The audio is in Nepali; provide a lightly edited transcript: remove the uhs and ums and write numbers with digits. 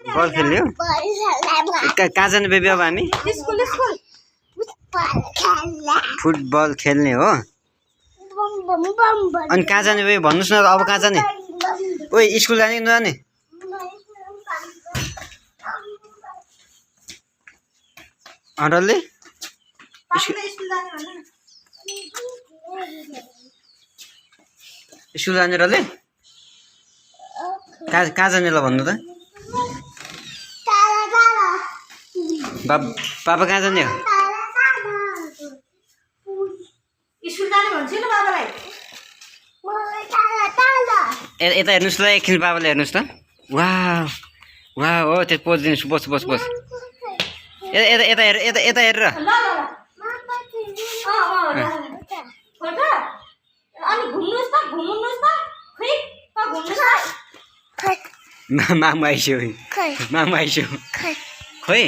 बल खेल्ने हो कहाँ जाने बेबी अब हामी फुटबल खेल्ने हो अनि कहाँ जाने बेबी भन्नुहोस् न अब कहाँ जाने ओइ स्कुल जाने कि नजाने डल्ले स्कुल जाने डल्ले कहाँ जाने ल भन्नु त पापा कहाँ जाने हो यता हेर्नुहोस् ल एकछिन बाबाले हेर्नुहोस् त वाह वाह हो त्यो पोज दिनुहोस् बस बस बस यता यता हेर यता यता हेरेर मामा आइस्यो मामा आइस्यो